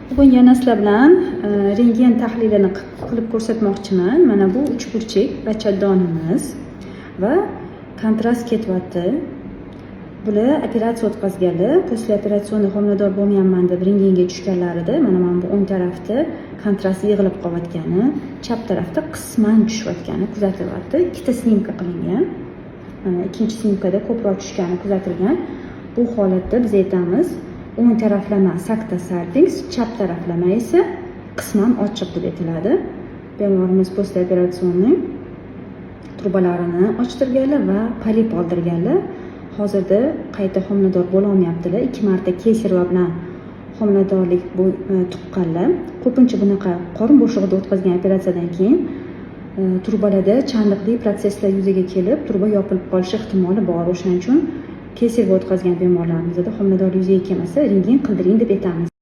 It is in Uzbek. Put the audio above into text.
Bugun yana sizlar bilan rentgen tahlilini qilib ko'rsatmoqchiman. Mana bu uchburchak bachadonimiz va kontrast ketyapti. Bular operatsiya o'tkazganlar, posle operatsionni homilador bo'lmayapman deb rentgenga tushganlarida mana bu o'ng tarafda kontrast yig'ilib qolayotgani, chap tarafda qisman tushayotgani kuzatilyapti. Ikkita snimka qilingan. Mana ikkinchi snimkada ko'proq tushgani kuzatilgan. Bu holatda biz aytamiz, o'ng taraflama sakta salpinks, chap taraflama esa qisman ochiq deb aytiladi. Bemorimiz posle operatsionni trubalarini ochtirganlar va polip oldirganlar. Hozirda qayta homilador bo'la olmayaptilar. 2 marta kesarva bilan homiladorlik tuqqanlar. Ko'pincha bunaqa qorin bo'shlig'ida o'tkazgan operatsiyadan keyin trubalarda chandiqli protsesslar yuzaga kelib, truba yopilib qolishi ehtimoli bor. O'shaning uchun kesarva o'tkazgan bemorlarimizda homilador yuzaga kelmasa, rentgen qildiring deb aytamiz.